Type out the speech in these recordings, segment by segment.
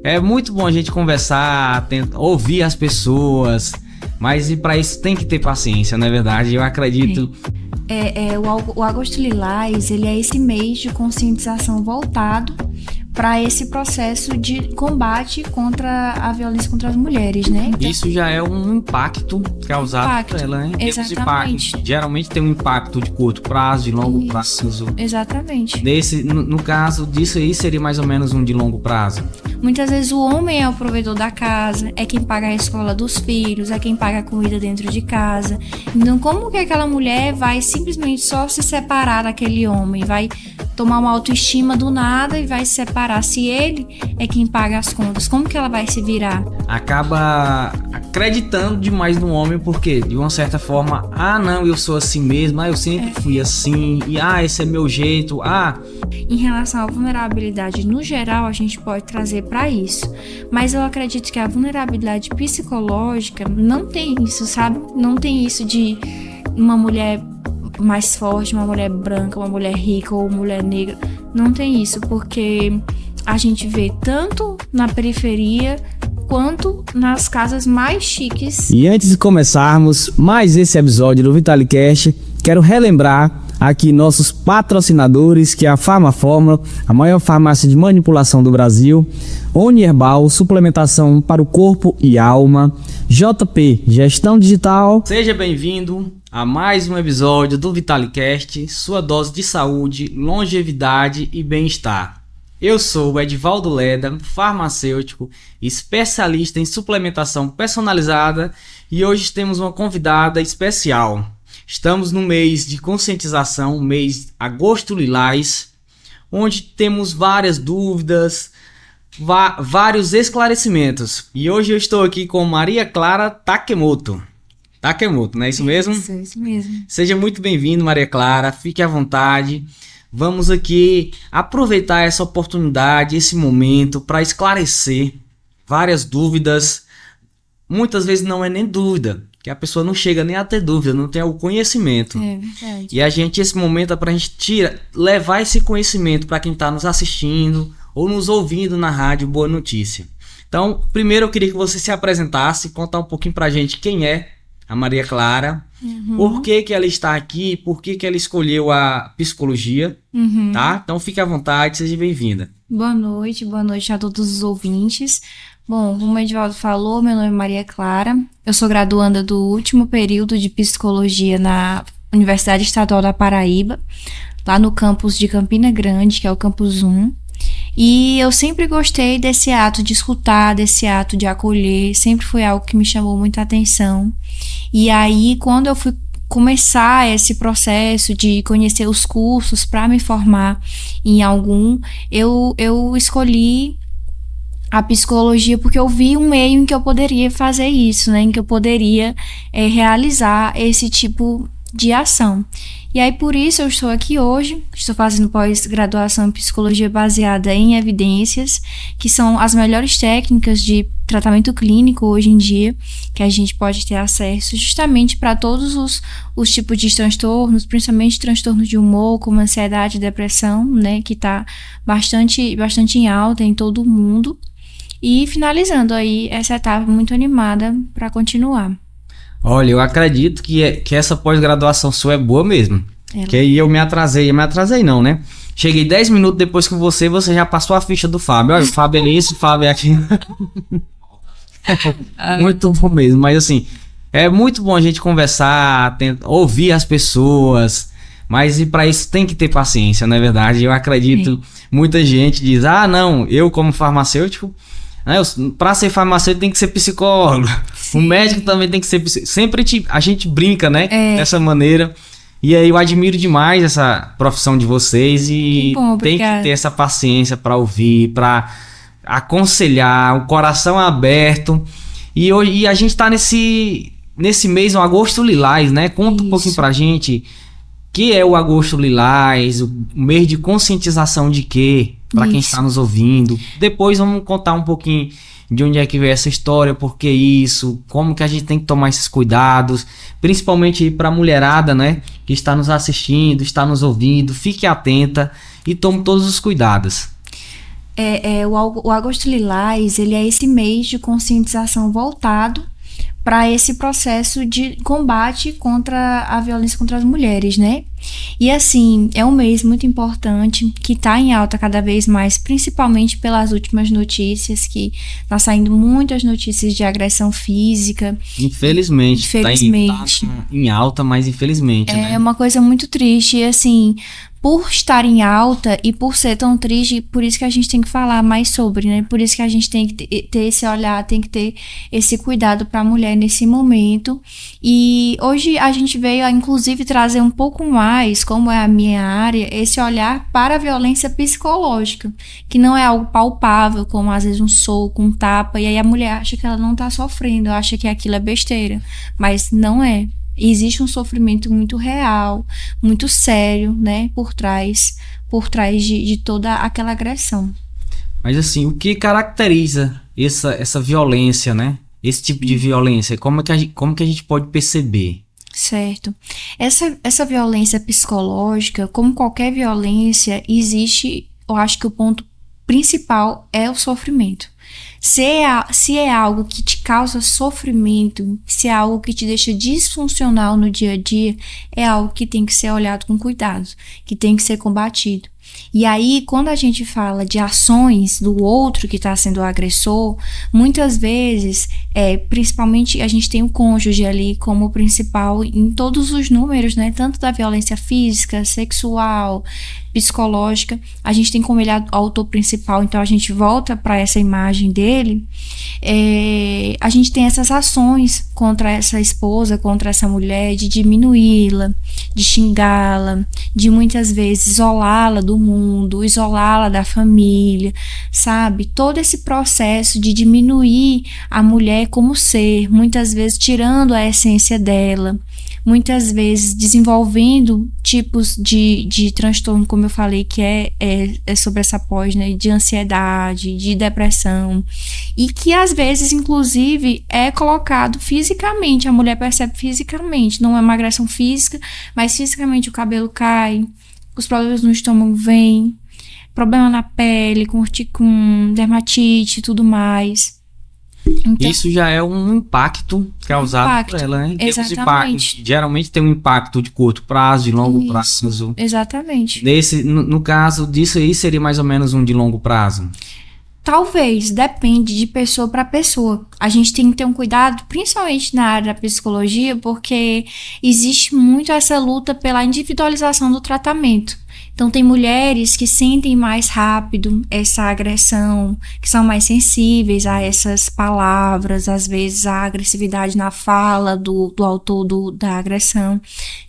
É muito bom a gente conversar, ouvir as pessoas, mas e para isso tem que ter paciência, não é verdade? Eu acredito. O Agosto Lilás, ele é esse mês de conscientização voltado para esse processo de combate contra a violência contra as mulheres, né? Então, isso já é um impacto causado por ela, né? Exatamente. Geralmente tem um impacto de curto prazo, de longo prazo. Exatamente. No caso disso aí, seria mais ou menos um de longo prazo. Muitas vezes o homem é o provedor da casa, é quem paga a escola dos filhos, é quem paga a comida dentro de casa. Então, como que aquela mulher vai simplesmente só se separar daquele homem? Vai tomar uma autoestima do nada e vai se separar. Se ele é quem paga as contas, como que ela vai se virar? Acaba acreditando demais no homem, porque de uma certa forma, não, eu sou assim mesmo, eu sempre fui assim, e esse é meu jeito, Em relação à vulnerabilidade no geral, a gente pode trazer para isso, mas eu acredito que a vulnerabilidade psicológica não tem isso, sabe? Não tem isso de uma mulher mais forte, uma mulher branca, uma mulher rica ou mulher negra. Não tem isso, porque a gente vê tanto na periferia quanto nas casas mais chiques. E antes de começarmos mais esse episódio do Vitalicast, quero relembrar aqui nossos patrocinadores, que é a Farmafórmula, a maior farmácia de manipulação do Brasil, Oni Herbal, suplementação para o corpo e alma, JP, gestão digital. Seja bem-vindo a mais um episódio do Vitalicast, sua dose de saúde, longevidade e bem-estar. Eu sou o Edivaldo Leda, farmacêutico, especialista em suplementação personalizada, e hoje temos uma convidada especial. Estamos no mês de conscientização, mês Agosto Lilás, onde temos várias dúvidas, vários esclarecimentos. E hoje eu estou aqui com Maria Clara Takemoto. Takemoto, não é isso mesmo? Isso mesmo. Seja muito bem-vindo, Maria Clara, fique à vontade. Vamos aqui aproveitar essa oportunidade, esse momento, para esclarecer várias dúvidas. Muitas vezes não é nem dúvida, que a pessoa não chega nem a ter dúvida, não tem o conhecimento. É verdade. E esse momento é para a gente levar esse conhecimento para quem está nos assistindo ou nos ouvindo na rádio Boa Notícia. Então, primeiro eu queria que você se apresentasse, contar um pouquinho para a gente quem é a Maria Clara, por que ela está aqui, por que ela escolheu a psicologia, tá? Então fique à vontade, seja bem-vinda. Boa noite a todos os ouvintes. Bom, como o Edivaldo falou, meu nome é Maria Clara, eu sou graduanda do último período de psicologia na Universidade Estadual da Paraíba, lá no campus de Campina Grande, que é o campus 1. E eu sempre gostei desse ato de escutar, desse ato de acolher, sempre foi algo que me chamou muita atenção. E aí, quando eu fui começar esse processo de conhecer os cursos para me formar em algum, eu escolhi a psicologia porque eu vi um meio em que eu poderia fazer isso, né? Em que eu poderia realizar esse tipo de ação. E aí, por isso, eu estou aqui hoje, estou fazendo pós-graduação em psicologia baseada em evidências, que são as melhores técnicas de tratamento clínico hoje em dia, que a gente pode ter acesso justamente para todos os tipos de transtornos, principalmente transtornos de humor, como ansiedade e depressão, né, que está bastante em alta em todo o mundo. E finalizando aí essa etapa muito animada para continuar. Olha, eu acredito que essa pós-graduação sua é boa mesmo. Que aí eu me atrasei não, né? Cheguei 10 minutos depois que você já passou a ficha do Fábio. Olha, o Fábio é isso, o Fábio é aqui. Muito bom mesmo, mas assim, é muito bom a gente conversar, ouvir as pessoas, mas e para isso tem que ter paciência, não é verdade? Eu acredito, muita gente diz, não, eu como farmacêutico, para ser farmacêutico tem que ser psicólogo. Sim. O médico também tem que ser psicólogo. Sempre a gente brinca, né? Dessa maneira. E aí eu admiro demais essa profissão de vocês. E tem que ter essa paciência para ouvir, para aconselhar, o coração aberto. E hoje a gente tá nesse mês, um Agosto Lilás, né? Conta um pouquinho pra gente que é o Agosto Lilás, o mês de conscientização de quê? Para quem está nos ouvindo. Depois vamos contar um pouquinho de onde é que veio essa história, por que isso, como que a gente tem que tomar esses cuidados, principalmente para a mulherada, né, que está nos assistindo, está nos ouvindo. Fique atenta e tome todos os cuidados. o Agosto Lilás, ele é esse mês de conscientização voltado para esse processo de combate contra a violência contra as mulheres, né? E assim, é um mês muito importante, que está em alta cada vez mais, principalmente pelas últimas notícias, que tá saindo muitas notícias de agressão física. Infelizmente. Tá em alta, mas infelizmente, né? É uma coisa muito triste, e assim, por estar em alta e por ser tão triste, por isso que a gente tem que falar mais sobre, né? Por isso que a gente tem que ter esse olhar, tem que ter esse cuidado para a mulher nesse momento. E hoje a gente veio, inclusive, trazer um pouco mais, como é a minha área, esse olhar para a violência psicológica, que não é algo palpável, como às vezes um soco, um tapa, e aí a mulher acha que ela não tá sofrendo, acha que aquilo é besteira, mas não é. Existe um sofrimento muito real, muito sério, né, por trás de toda aquela agressão. Mas assim, o que caracteriza essa violência, né? Esse tipo de violência, como que a gente pode perceber? Certo. Essa violência psicológica, como qualquer violência, existe, eu acho que o ponto principal é o sofrimento. Se é algo que te causa sofrimento, se é algo que te deixa disfuncional no dia a dia, é algo que tem que ser olhado com cuidado, que tem que ser combatido. E aí, quando a gente fala de ações do outro que está sendo o agressor, muitas vezes, principalmente a gente tem o cônjuge ali como principal em todos os números, né? Tanto da violência física, sexual, psicológica, a gente tem como ele autor principal, então a gente volta para essa imagem dele. A gente tem essas ações contra essa esposa, contra essa mulher, de diminuí-la, de xingá-la, de muitas vezes isolá-la do mundo, isolá-la da família, sabe? Todo esse processo de diminuir a mulher como ser, muitas vezes tirando a essência dela, muitas vezes desenvolvendo tipos de transtorno, como eu falei, que é sobre essa pós, né, de ansiedade, de depressão, e que às vezes, inclusive, é colocado fisicamente, a mulher percebe fisicamente, não é uma agressão física, mas fisicamente o cabelo cai, os problemas no estômago vêm, problema na pele, com dermatite e tudo mais. Então, isso já é um impacto causado por ela, né? Exatamente. Geralmente tem um impacto de curto prazo, de longo prazo. Exatamente. No caso disso aí, seria mais ou menos um de longo prazo? Talvez, depende de pessoa para pessoa. A gente tem que ter um cuidado, principalmente na área da psicologia, porque existe muito essa luta pela individualização do tratamento. Então, tem mulheres que sentem mais rápido essa agressão, que são mais sensíveis a essas palavras, às vezes a agressividade na fala do autor da agressão.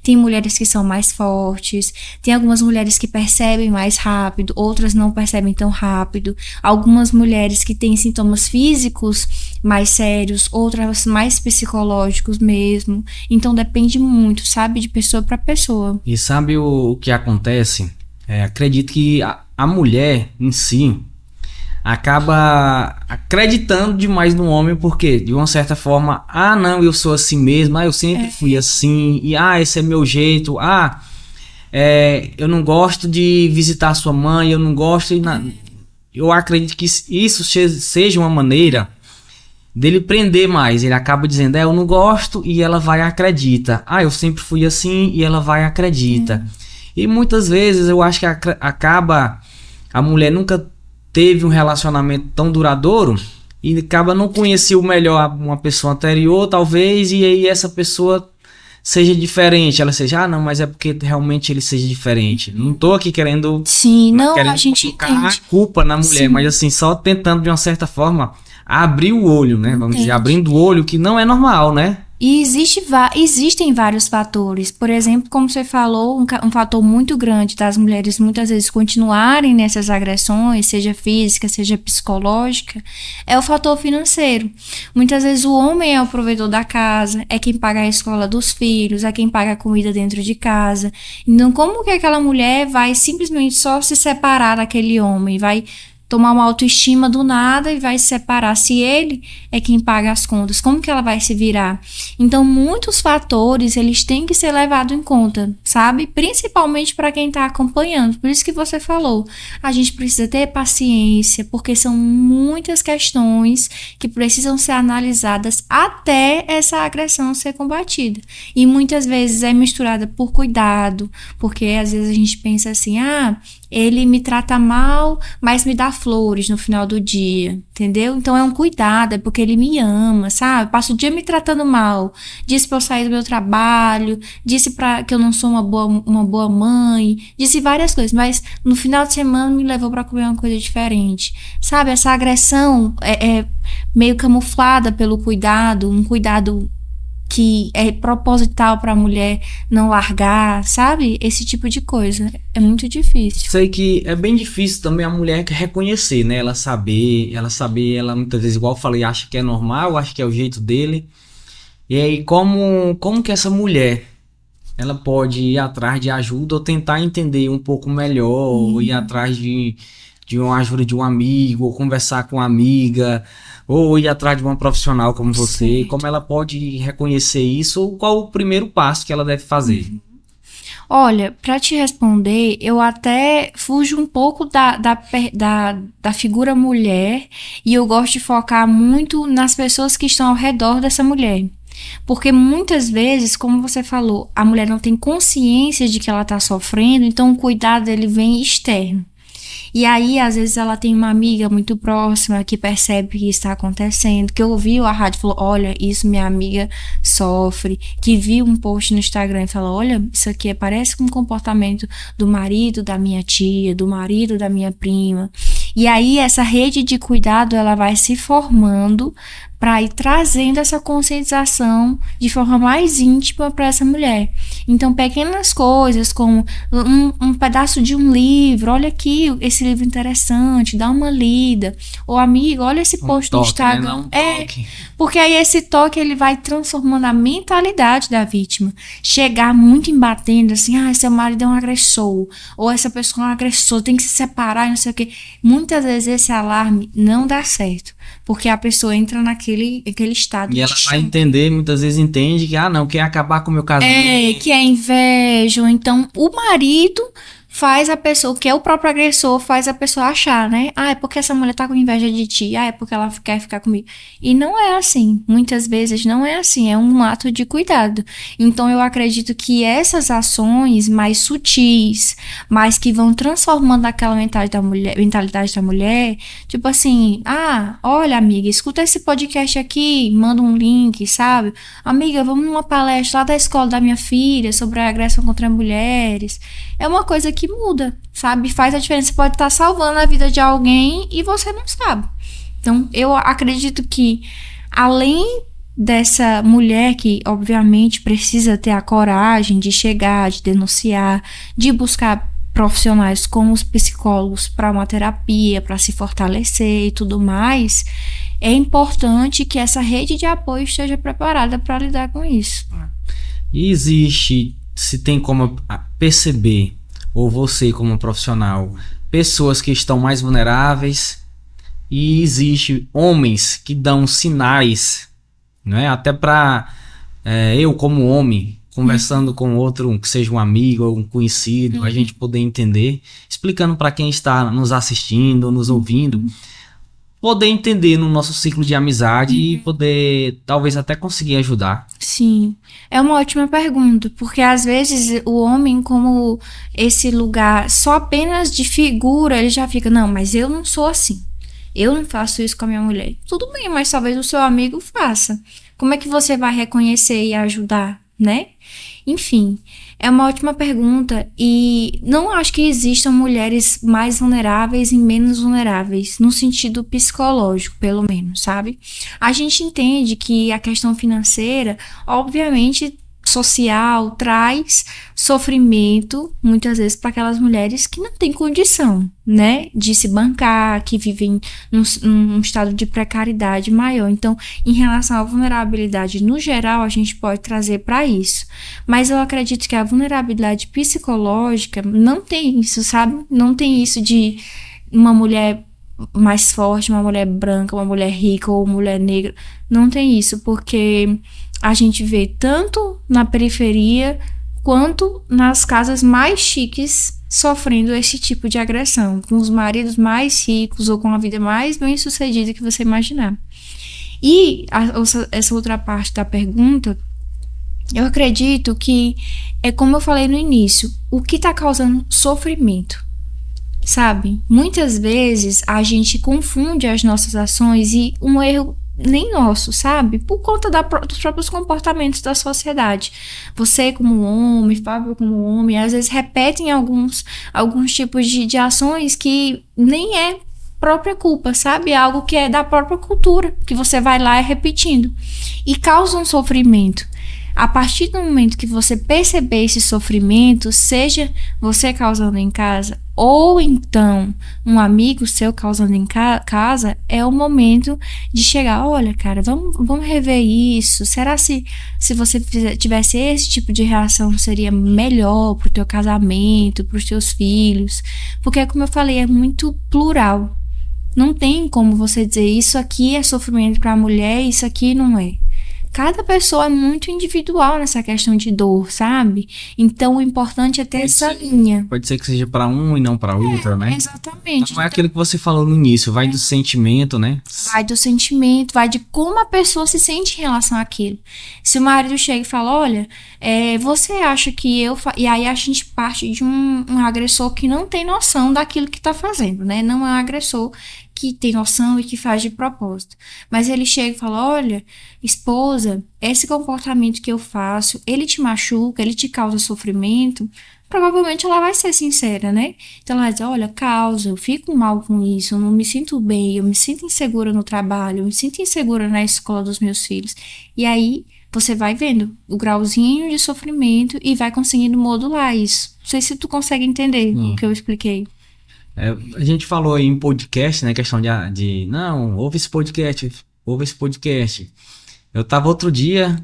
Tem mulheres que são mais fortes, tem algumas mulheres que percebem mais rápido, outras não percebem tão rápido. Algumas mulheres que têm sintomas físicos mais sérios, outras mais psicológicos mesmo. Então, depende muito, sabe, de pessoa para pessoa. E sabe o que acontece? Acredito que a mulher em si acaba acreditando demais no homem, porque de uma certa forma, não, eu sou assim mesmo, eu sempre fui assim, e esse é meu jeito, eu não gosto de visitar sua mãe, eu não gosto eu acredito que isso seja uma maneira dele prender mais. Ele acaba dizendo, eu não gosto, e ela vai e acredita. Eu sempre fui assim, e ela vai e acredita. E muitas vezes eu acho que a mulher nunca teve um relacionamento tão duradouro e acaba não conhecer melhor uma pessoa anterior, talvez, e aí essa pessoa seja diferente. Ela seja, não, mas é porque realmente ele seja diferente. Não tô aqui querendo, a gente colocar a culpa na mulher, mas assim, só tentando de uma certa forma abrir o olho, né? Vamos dizer, abrindo o olho, que não é normal, né? E existem vários fatores. Por exemplo, como você falou, um fator muito grande das mulheres muitas vezes continuarem nessas agressões, seja física, seja psicológica, é o fator financeiro. Muitas vezes o homem é o provedor da casa, é quem paga a escola dos filhos, é quem paga a comida dentro de casa. Então, como que aquela mulher vai simplesmente só se separar daquele homem, vai tomar uma autoestima do nada e vai se separar. Se ele é quem paga as contas, como que ela vai se virar? Então, muitos fatores, eles têm que ser levados em conta, sabe? Principalmente para quem está acompanhando. Por isso que você falou, a gente precisa ter paciência, porque são muitas questões que precisam ser analisadas até essa agressão ser combatida. E muitas vezes é misturada por cuidado, porque às vezes a gente pensa assim, ele me trata mal, mas me dá flores no final do dia, entendeu? Então é um cuidado, é porque ele me ama, sabe? Passa o dia me tratando mal, disse pra eu sair do meu trabalho, disse que eu não sou uma boa mãe, disse várias coisas, mas no final de semana me levou pra comer uma coisa diferente, sabe? Essa agressão é meio camuflada pelo cuidado, um cuidado que é proposital para a mulher não largar, sabe? Esse tipo de coisa. É muito difícil. Sei que é bem difícil também a mulher reconhecer, né? Ela muitas vezes, igual eu falei, acha que é normal, acha que é o jeito dele. E aí, como que essa mulher, ela pode ir atrás de ajuda ou tentar entender um pouco melhor, ou ir atrás de uma ajuda de um amigo, ou conversar com uma amiga, ou ir atrás de uma profissional como você, certo. Como ela pode reconhecer isso, ou qual o primeiro passo que ela deve fazer? Olha, para te responder, eu até fujo um pouco da figura mulher e eu gosto de focar muito nas pessoas que estão ao redor dessa mulher. Porque muitas vezes, como você falou, a mulher não tem consciência de que ela está sofrendo, então o cuidado ele vem externo. E aí, às vezes, ela tem uma amiga muito próxima que percebe que está acontecendo, que ouviu a rádio e falou, olha, isso minha amiga sofre, que viu um post no Instagram e falou, olha, isso aqui parece com um comportamento do marido da minha tia, do marido da minha prima. E aí, essa rede de cuidado, ela vai se formando para ir trazendo essa conscientização de forma mais íntima para essa mulher. Então, pequenas coisas como um pedaço de um livro, olha aqui esse livro interessante, dá uma lida. Ou amigo, olha esse post no Instagram. Porque aí esse toque ele vai transformando a mentalidade da vítima. Chegar muito embatendo assim, seu marido é um agressor, ou essa pessoa é um agressor, tem que se separar, não sei o quê. Muitas vezes esse alarme não dá certo. Porque a pessoa entra naquele estado. E ela vai entender, muitas vezes entende que, não, quer acabar com o meu casamento. Que é inveja. Então, o marido faz a pessoa, que é o próprio agressor, faz a pessoa achar, né? É porque essa mulher tá com inveja de ti. É porque ela quer ficar comigo. E não é assim. Muitas vezes não é assim. É um ato de cuidado. Então, eu acredito que essas ações mais sutis, mas que vão transformando aquela mentalidade da mulher, tipo assim, olha, amiga, escuta esse podcast aqui, manda um link, sabe? Amiga, vamos numa palestra lá da escola da minha filha sobre a agressão contra mulheres. É uma coisa que muda, sabe? Faz a diferença. Você pode estar salvando a vida de alguém e você não sabe. Então, eu acredito que, além dessa mulher que, obviamente, precisa ter a coragem de chegar, de denunciar, de buscar profissionais como os psicólogos para uma terapia, para se fortalecer e tudo mais, é importante que essa rede de apoio esteja preparada para lidar com isso. E se tem como perceber, ou você como profissional, pessoas que estão mais vulneráveis, e existe homens que dão sinais, né? Até para eu como homem, conversando com outro, que seja um amigo ou um conhecido, a gente poder entender, explicando para quem está nos assistindo, nos ouvindo, poder entender no nosso ciclo de amizade e poder, talvez, até conseguir ajudar. Sim, é uma ótima pergunta, porque às vezes o homem, como esse lugar só apenas de figura, ele já fica, não, mas eu não sou assim, eu não faço isso com a minha mulher. Tudo bem, mas talvez o seu amigo faça. Como é que você vai reconhecer e ajudar, né? Enfim, é uma ótima pergunta e não acho que existam mulheres mais vulneráveis e menos vulneráveis, no sentido psicológico, pelo menos, sabe? A gente entende que a questão financeira, obviamente, social, traz sofrimento, muitas vezes, para aquelas mulheres que não têm condição, né, de se bancar, que vivem num estado de precariedade maior. Então, em relação à vulnerabilidade, no geral, a gente pode trazer para isso. Mas eu acredito que a vulnerabilidade psicológica não tem isso, sabe? Não tem isso de uma mulher mais forte, uma mulher branca, uma mulher rica ou uma mulher negra. Não tem isso, porque a gente vê tanto na periferia quanto nas casas mais chiques sofrendo esse tipo de agressão, com os maridos mais ricos ou com a vida mais bem-sucedida que você imaginar. E essa outra parte da pergunta, eu acredito que é como eu falei no início, o que está causando sofrimento, sabe? Muitas vezes a gente confunde as nossas ações e um erro nem nosso, sabe? Por conta dos próprios comportamentos da sociedade. Você como homem, Fábio como homem, às vezes repetem alguns tipos de ações que nem é própria culpa, sabe? É algo que é da própria cultura, que você vai lá e repetindo. E causa um sofrimento. A partir do momento que você perceber esse sofrimento, seja você causando em casa ou então um amigo seu causando em casa, é o momento de chegar, olha, cara, vamos rever isso. Será se você tivesse esse tipo de reação seria melhor pro teu casamento, pros teus filhos? Porque, como eu falei, é muito plural. Não tem como você dizer isso aqui é sofrimento para a mulher, isso aqui não é. Cada pessoa é muito individual nessa questão de dor, sabe? Então, o importante é ter essa linha. Pode ser que seja para um e não para outro, né? Exatamente. Então, é aquilo que você falou no início, vai do sentimento, né? Vai do sentimento, vai de como a pessoa se sente em relação àquilo. Se o marido chega e fala, olha, você acha que eu... E aí a gente parte de um agressor que não tem noção daquilo que tá fazendo, né? Não é um agressor que tem noção e que faz de propósito. Mas ele chega e fala, olha, esposa, esse comportamento que eu faço, ele te machuca, ele te causa sofrimento, provavelmente ela vai ser sincera, né? Então ela vai dizer, olha, causa, eu fico mal com isso, eu não me sinto bem, eu me sinto insegura no trabalho, eu me sinto insegura na escola dos meus filhos. E aí você vai vendo o grauzinho de sofrimento e vai conseguindo modular isso. Não sei se tu consegue entender o que eu expliquei. A gente falou aí em podcast, né? Questão não, ouve esse podcast. Eu tava outro dia,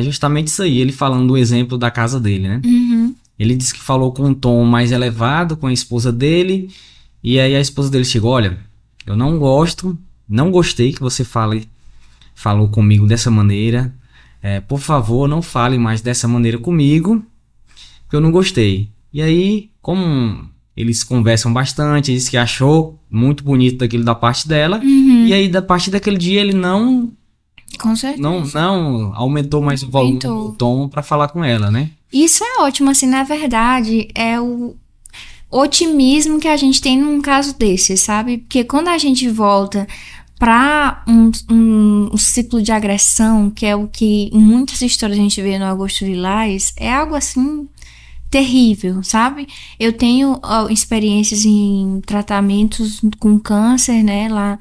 justamente isso aí, ele falando do exemplo da casa dele, né? Uhum. Ele disse que falou com um tom mais elevado com a esposa dele, e aí a esposa dele chegou, olha, eu não gostei que você falou comigo dessa maneira, por favor, não fale mais dessa maneira comigo, que eu não gostei. E aí, como eles conversam bastante, disse que achou muito bonito daquilo da parte dela, e aí da parte daquele dia ele não aumentou mais o volume do tom para falar com ela, né? Isso é ótimo, assim, na verdade, é o otimismo que a gente tem num caso desse, sabe? Porque quando a gente volta para um ciclo de agressão, que é o que em muitas histórias a gente vê no Agosto Lilás, é algo assim terrível, sabe? Eu tenho experiências em tratamentos com câncer, né? Lá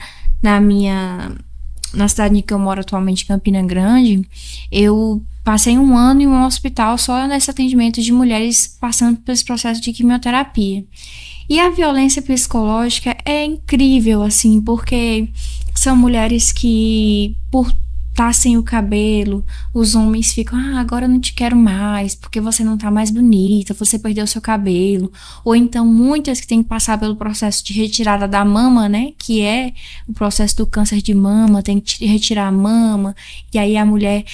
na cidade em que eu moro atualmente, Campina Grande, eu passei 1 ano em um hospital só nesse atendimento de mulheres passando por esse processo de quimioterapia. E a violência psicológica é incrível, assim, porque são mulheres que, por estar sem o cabelo, os homens ficam, agora eu não te quero mais, porque você não tá mais bonita, você perdeu seu cabelo. Ou então muitas que têm que passar pelo processo de retirada da mama, né, que é o processo do câncer de mama, tem que retirar a mama, e aí a mulher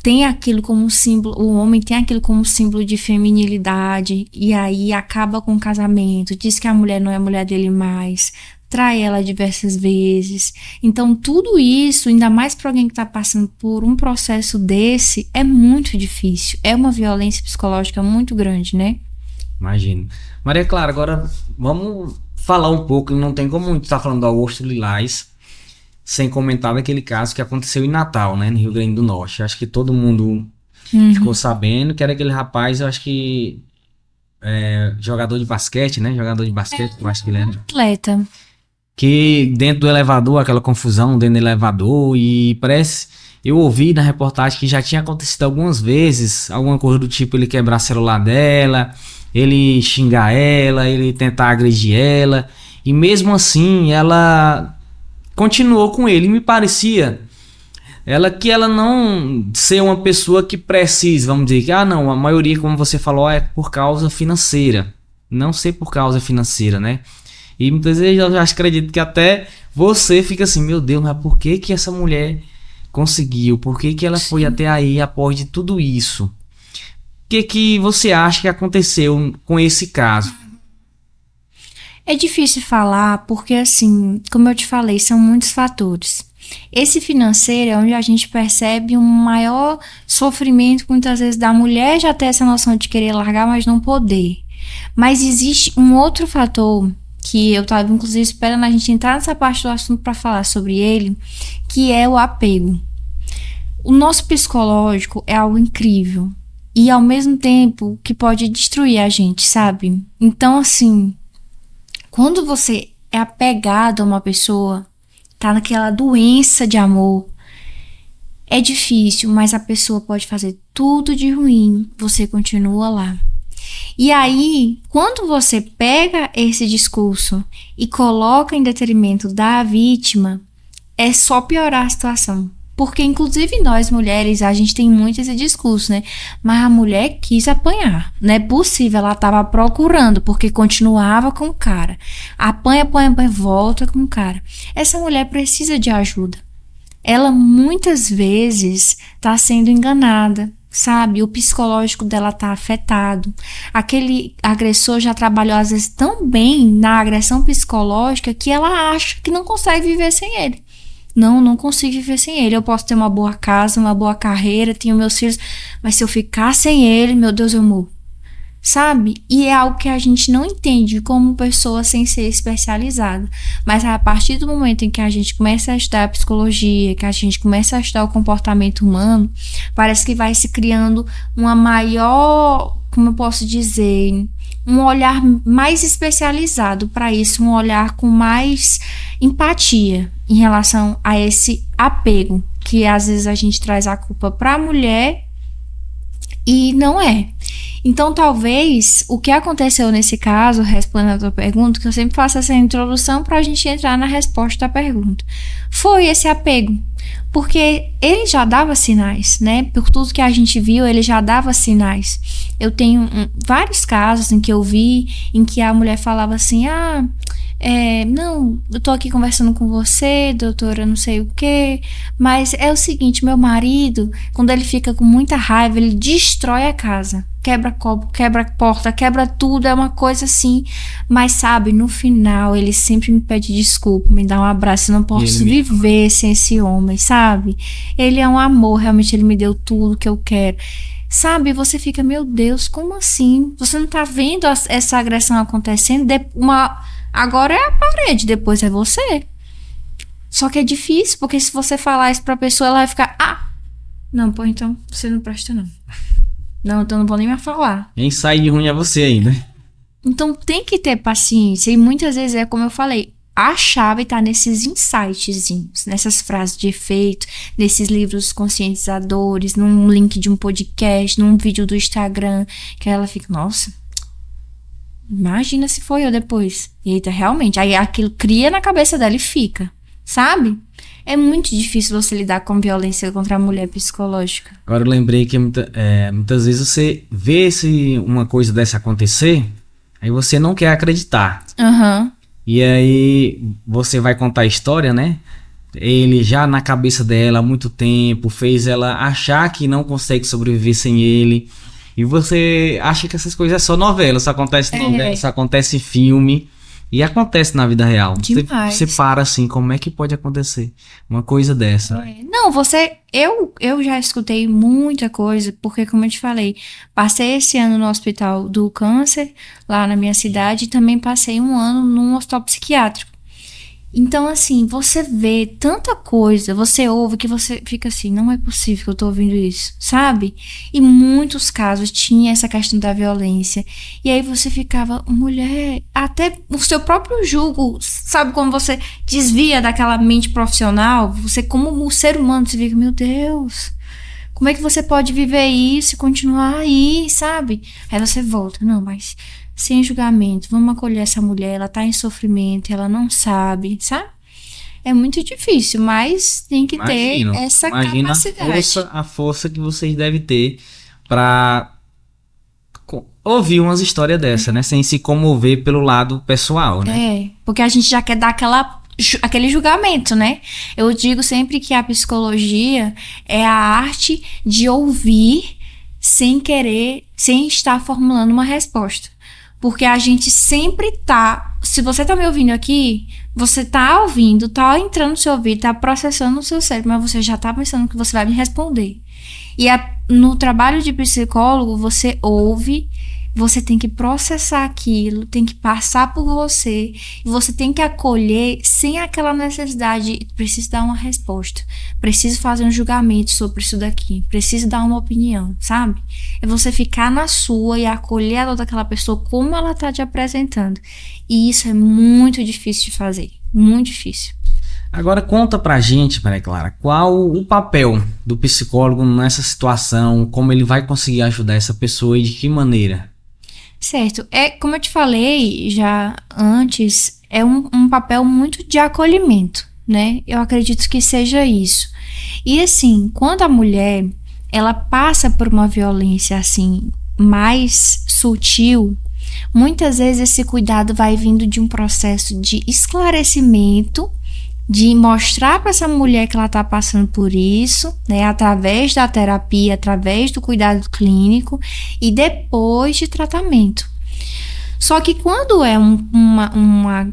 tem aquilo como símbolo, o homem tem aquilo como símbolo de feminilidade, e aí acaba com o casamento, diz que a mulher não é a mulher dele mais, trai ela diversas vezes. Então tudo isso, ainda mais para alguém que está passando por um processo desse, é muito difícil, é uma violência psicológica muito grande, né? Imagino. Maria Clara, agora vamos falar um pouco, não tem como a gente estar falando do Agosto Lilás sem comentar daquele caso que aconteceu em Natal, né, no Rio Grande do Norte. Acho que todo mundo ficou sabendo que era aquele rapaz, eu acho que jogador de basquete, né, eu acho que ele era. Atleta. Que dentro do elevador, aquela confusão dentro do elevador, e parece, eu ouvi na reportagem que já tinha acontecido algumas vezes, alguma coisa do tipo, ele quebrar o celular dela, ele xingar ela, ele tentar agredir ela, e mesmo assim ela continuou com ele. E me parecia que ela não ser uma pessoa que precisa, vamos dizer que, não, a maioria, como você falou, é por causa financeira. Não ser por causa financeira, né? E muitas vezes eu já acredito que até você fica assim, meu Deus, mas por que que essa mulher conseguiu? Por que que ela foi até aí após de tudo isso? O que você acha que aconteceu com esse caso? É difícil falar porque, assim, como eu te falei, são muitos fatores. Esse financeiro é onde a gente percebe um maior sofrimento, muitas vezes, da mulher já ter essa noção de querer largar, mas não poder. Mas existe um outro fator que eu estava, inclusive, esperando a gente entrar nessa parte do assunto para falar sobre ele, que é o apego. O nosso psicológico é algo incrível e, ao mesmo tempo, que pode destruir a gente, sabe? Então, assim, quando você é apegado a uma pessoa, tá naquela doença de amor, é difícil, mas a pessoa pode fazer tudo de ruim, você continua lá. E aí, quando você pega esse discurso e coloca em detrimento da vítima, é só piorar a situação. Porque, inclusive, nós mulheres, a gente tem muito esse discurso, né? Mas a mulher quis apanhar. Não é possível, ela estava procurando, porque continuava com o cara. Apanha, apanha, apanha, volta com o cara. Essa mulher precisa de ajuda. Ela, muitas vezes, está sendo enganada, sabe? O psicológico dela está afetado. Aquele agressor já trabalhou, às vezes, tão bem na agressão psicológica que ela acha que não consegue viver sem ele. Não consigo viver sem ele. Eu posso ter uma boa casa, uma boa carreira, tenho meus filhos, mas se eu ficar sem ele, meu Deus, eu morro. Sabe? E é algo que a gente não entende como pessoa sem ser especializada. Mas a partir do momento em que a gente começa a estudar a psicologia, que a gente começa a estudar o comportamento humano, parece que vai se criando uma maior, como eu posso dizer, um olhar mais especializado para isso, um olhar com mais empatia em relação a esse apego, que às vezes a gente traz a culpa para a mulher e não é. Então, talvez, o que aconteceu nesse caso, respondendo a tua pergunta, que eu sempre faço essa introdução para a gente entrar na resposta da pergunta, foi esse apego. Porque ele já dava sinais, né? Por tudo que a gente viu, ele já dava sinais. Eu tenho vários casos em que eu vi, em que a mulher falava assim, não, eu tô aqui conversando com você, doutora, não sei o quê, mas é o seguinte, meu marido, quando ele fica com muita raiva, ele destrói a casa, quebra copo, quebra porta, quebra tudo, é uma coisa assim, mas sabe, no final ele sempre me pede desculpa, me dá um abraço, eu não posso viver sem esse homem, sabe? Ele é um amor, realmente ele me deu tudo que eu quero. Sabe, você fica, meu Deus, como assim? Você não tá vendo essa agressão acontecendo? Agora é a parede, depois é você. Só que é difícil, porque se você falar isso pra pessoa, ela vai ficar, não, pô, então você não presta não. Não, então não vou nem mais falar. Quem sai de ruim é você ainda. Então tem que ter paciência, e muitas vezes é como eu falei, a chave tá nesses insightzinhos, nessas frases de efeito, nesses livros conscientizadores, num link de um podcast, num vídeo do Instagram, que ela fica, nossa, imagina se foi eu depois. Eita, realmente. Aí aquilo cria na cabeça dela e fica, sabe? É muito difícil você lidar com violência contra a mulher psicológica. Agora eu lembrei que muitas vezes você vê uma coisa dessa acontecer, aí você não quer acreditar. E aí você vai contar a história, né? Ele já na cabeça dela há muito tempo fez ela achar que não consegue sobreviver sem ele. E você acha que essas coisas é só novela, só acontece novela, só acontece filme. E acontece na vida real. Você para assim, como é que pode acontecer uma coisa dessa? Não, eu já escutei muita coisa, porque como eu te falei, passei esse ano no hospital do câncer, lá na minha cidade, e também passei um ano num hospital psiquiátrico. Então, assim, você vê tanta coisa, você ouve que você fica assim, não é possível que eu tô ouvindo isso, sabe? E muitos casos tinha essa questão da violência. E aí você ficava, mulher, até o seu próprio julgo, sabe, quando você desvia daquela mente profissional, você como ser humano, você fica, meu Deus, como é que você pode viver isso e continuar aí, sabe? Aí você volta, não, mas sem julgamento, vamos acolher essa mulher, ela tá em sofrimento, ela não sabe, sabe? É muito difícil, mas tem que ter essa capacidade. A força que vocês devem ter pra ouvir umas histórias dessa, né? Sem se comover pelo lado pessoal, né? Porque a gente já quer dar aquele julgamento, né? Eu digo sempre que a psicologia é a arte de ouvir sem querer, sem estar formulando uma resposta. Porque a gente sempre tá... Se você tá me ouvindo aqui, você tá ouvindo, tá entrando no seu ouvido, tá processando no seu cérebro, mas você já tá pensando que você vai me responder. E no trabalho de psicólogo, você ouve, você tem que processar aquilo, tem que passar por você, e você tem que acolher sem aquela necessidade de preciso dar uma resposta, preciso fazer um julgamento sobre isso daqui, preciso dar uma opinião, sabe? É você ficar na sua e acolher a dor daquela pessoa como ela tá te apresentando. E isso é muito difícil de fazer, muito difícil. Agora conta pra gente, Maria Clara, qual o papel do psicólogo nessa situação, como ele vai conseguir ajudar essa pessoa e de que maneira? Certo. Como eu te falei já antes, é um papel muito de acolhimento, né? Eu acredito que seja isso. E assim, quando a mulher, ela passa por uma violência assim, mais sutil, muitas vezes esse cuidado vai vindo de um processo de esclarecimento, de mostrar para essa mulher que ela está passando por isso, né, através da terapia, através do cuidado clínico e depois de tratamento. Só que quando é uma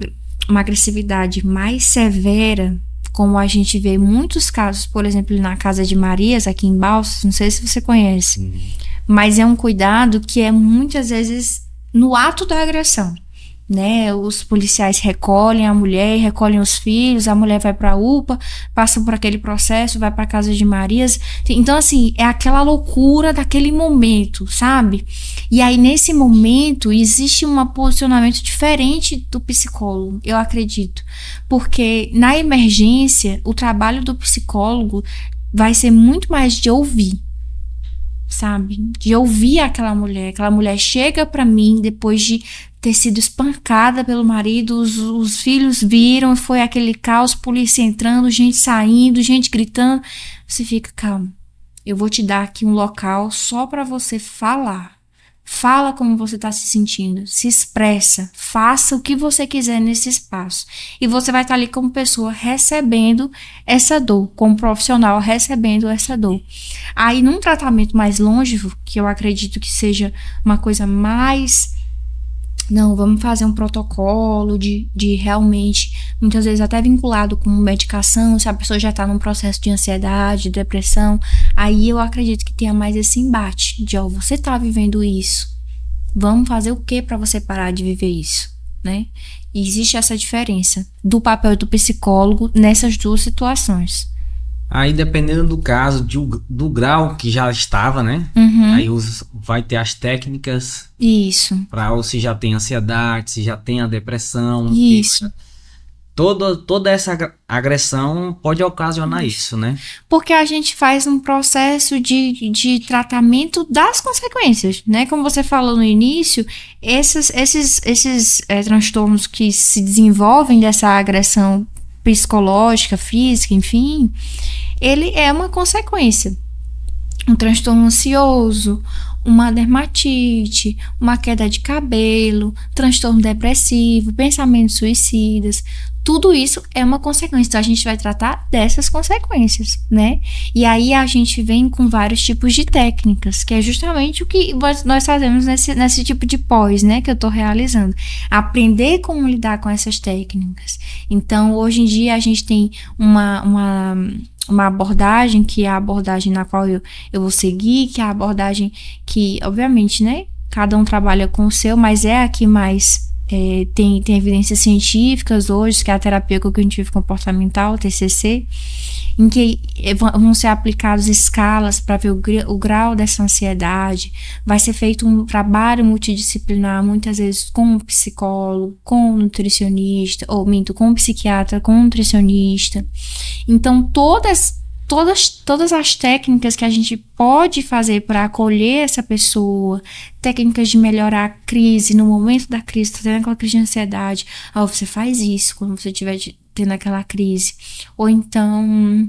agressividade mais severa, como a gente vê muitos casos, por exemplo, na Casa de Marias, aqui em Balsas, não sei se você conhece, mas é um cuidado que é muitas vezes no ato da agressão. Né, os policiais recolhem a mulher, recolhem os filhos, a mulher vai para a UPA, passa por aquele processo, vai para a Casa de Marias. Então, assim, é aquela loucura daquele momento, sabe? E aí, nesse momento, existe um posicionamento diferente do psicólogo, eu acredito. Porque na emergência, o trabalho do psicólogo vai ser muito mais de ouvir. Sabe? De ouvir aquela mulher chega pra mim depois de ter sido espancada pelo marido, os filhos viram, foi aquele caos, polícia entrando, gente saindo, gente gritando. Você fica, calma, eu vou te dar aqui um local só pra você falar. Fala como você está se sentindo, se expressa, faça o que você quiser nesse espaço. E você vai estar ali como pessoa recebendo essa dor, como profissional recebendo essa dor. Aí num tratamento mais longevo, que eu acredito que seja uma coisa mais... Não, vamos fazer um protocolo de realmente, muitas vezes até vinculado com medicação, se a pessoa já está num processo de ansiedade, depressão, aí eu acredito que tenha mais esse embate de, você está vivendo isso, vamos fazer o que para você parar de viver isso, né? E existe essa diferença do papel do psicólogo nessas duas situações. Aí, dependendo do caso, do grau que já estava, né? Aí vai ter as técnicas. Isso. Para ou se já tem ansiedade, se já tem a depressão. Isso. Toda essa agressão pode ocasionar isso, né? Porque a gente faz um processo de tratamento das consequências, né? Como você falou no início, esses transtornos que se desenvolvem dessa agressão psicológica, física, enfim, ele é uma consequência. Um transtorno ansioso, uma dermatite, uma queda de cabelo, transtorno depressivo, pensamentos suicidas, tudo isso é uma consequência. Então a gente vai tratar dessas consequências, né? E aí a gente vem com vários tipos de técnicas, que é justamente o que nós fazemos nesse tipo de pós, né? Que eu tô realizando. Aprender como lidar com essas técnicas. Então hoje em dia a gente tem uma abordagem, que é a abordagem na qual eu vou seguir, que é a abordagem que, obviamente, né, cada um trabalha com o seu, mas é a que mais tem evidências científicas hoje, que é a terapia cognitivo comportamental, TCC, em que vão ser aplicadas escalas para ver o grau dessa ansiedade. Vai ser feito um trabalho multidisciplinar, muitas vezes com um psicólogo, com um nutricionista, com um psiquiatra, com um nutricionista. Então, todas as técnicas que a gente pode fazer para acolher essa pessoa, técnicas de melhorar a crise, no momento da crise, tá tendo aquela crise de ansiedade, você faz isso quando você estiver tendo aquela crise. Ou então,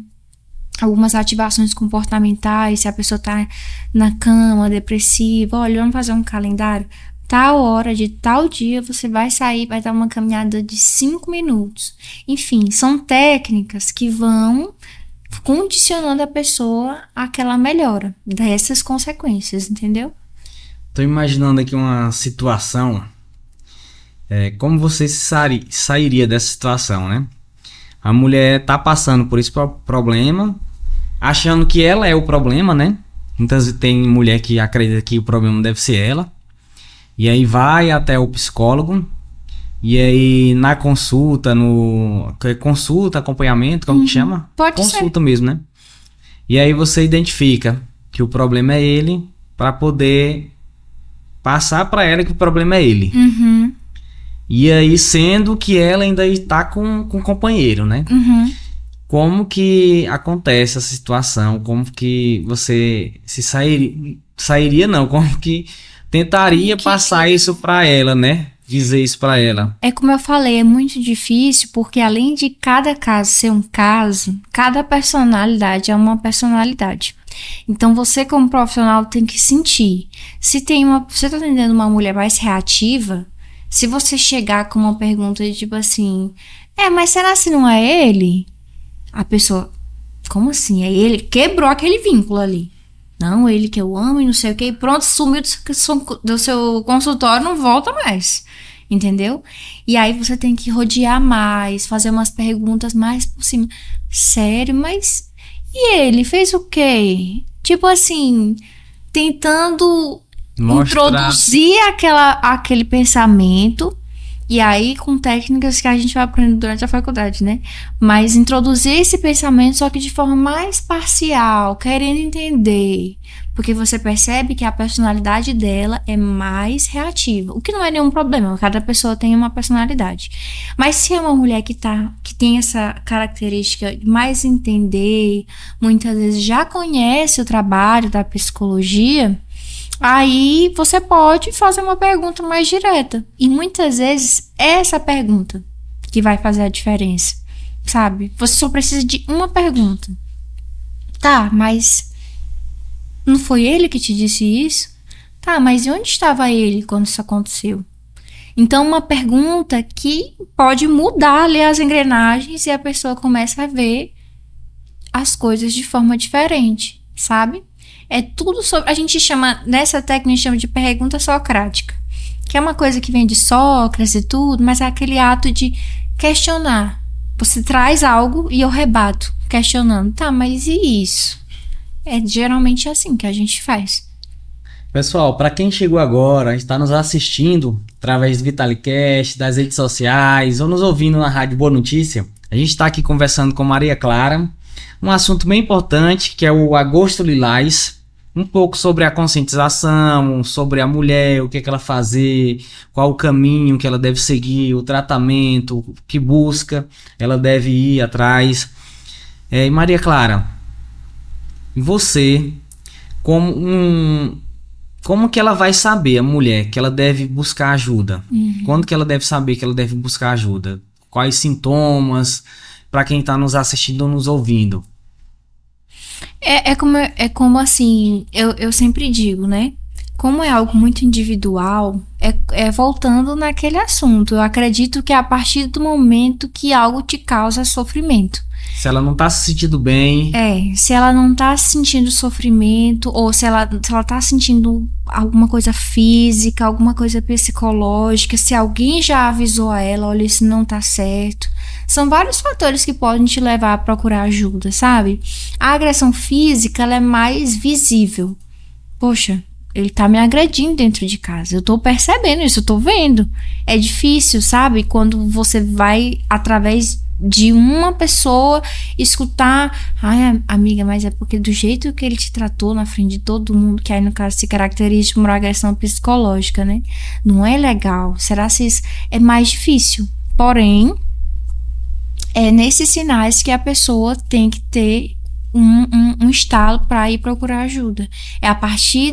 algumas ativações comportamentais, se a pessoa tá na cama, depressiva, olha, vamos fazer um calendário. Tal hora de tal dia você vai sair, vai dar uma caminhada de 5 minutos. Enfim, são técnicas que vão condicionando a pessoa àquela melhora dessas consequências, entendeu? Tô imaginando aqui uma situação, como você sairia dessa situação, né? A mulher tá passando por esse problema, achando que ela é o problema, né? Muitas vezes tem mulher que acredita que o problema deve ser ela. E aí vai até o psicólogo. E aí na consulta, acompanhamento, como que chama? Pode consulta ser. mesmo, né? E aí você identifica que o problema é ele, para poder passar para ela que o problema é ele. Uhum. E aí, sendo que ela ainda está com o companheiro, né? Uhum. Como que acontece essa situação? Como que você se sairia não, como que tentaria passar isso para ela, né? Dizer isso para ela. É como eu falei, é muito difícil, porque além de cada caso ser um caso, cada personalidade é uma personalidade. Então você como profissional tem que sentir. Se você tá atendendo uma mulher mais reativa, se você chegar com uma pergunta de tipo assim, mas será que não é ele? A pessoa, como assim? É ele? Quebrou aquele vínculo ali. Não, ele que eu amo e não sei o que, e pronto, sumiu do seu consultório, não volta mais. Entendeu? E aí você tem que rodear mais, fazer umas perguntas mais por cima. Sério, mas e ele fez o quê? Tipo assim, tentando introduzir aquele pensamento. E aí com técnicas que a gente vai aprendendo durante a faculdade, né? Mas introduzir esse pensamento só que de forma mais parcial, querendo entender. Porque você percebe que a personalidade dela é mais reativa. O que não é nenhum problema, cada pessoa tem uma personalidade. Mas se é uma mulher que tem essa característica de mais entender, muitas vezes já conhece o trabalho da psicologia, aí você pode fazer uma pergunta mais direta. E muitas vezes é essa pergunta que vai fazer a diferença, sabe? Você só precisa de uma pergunta. Tá, mas não foi ele que te disse isso? Tá, mas e onde estava ele quando isso aconteceu? Então, uma pergunta que pode mudar ali as engrenagens e a pessoa começa a ver as coisas de forma diferente, sabe? É tudo sobre... A gente chama, nessa técnica, a gente chama de pergunta socrática, que é uma coisa que vem de Sócrates e tudo, mas é aquele ato de questionar. Você traz algo e eu rebato, questionando. Tá, mas e isso? É geralmente assim que a gente faz. Pessoal, para quem chegou agora, está nos assistindo através do Vitalicast, das redes sociais ou nos ouvindo na Rádio Boa Notícia, a gente está aqui conversando com Maria Clara, um assunto bem importante que é o Agosto Lilás, um pouco sobre a conscientização, sobre a mulher, o que ela fazer, qual o caminho que ela deve seguir, o tratamento, que busca ela deve ir atrás. E Maria Clara, você, como que ela vai saber, a mulher, que ela deve buscar ajuda? Quando que ela deve saber que ela deve buscar ajuda? Quais sintomas, para quem está nos assistindo ou nos ouvindo? É como assim, eu sempre digo, né? Como é algo muito individual, voltando naquele assunto. Eu acredito que é a partir do momento que algo te causa sofrimento. Se ela não tá se sentindo bem. Se ela não tá sentindo sofrimento, ou se ela tá sentindo alguma coisa física, alguma coisa psicológica, se alguém já avisou a ela, olha, isso não tá certo. São vários fatores que podem te levar a procurar ajuda, sabe? A agressão física, ela é mais visível. Poxa, ele tá me agredindo dentro de casa. Eu tô percebendo isso, eu tô vendo. É difícil, sabe? Quando você vai através de uma pessoa escutar, ai, amiga, mas é porque do jeito que ele te tratou na frente de todo mundo, que aí no caso se caracteriza por uma agressão psicológica, né? Não é legal. Será que isso é mais difícil? Porém, é nesses sinais que a pessoa tem que ter um estalo para ir procurar ajuda. É a partir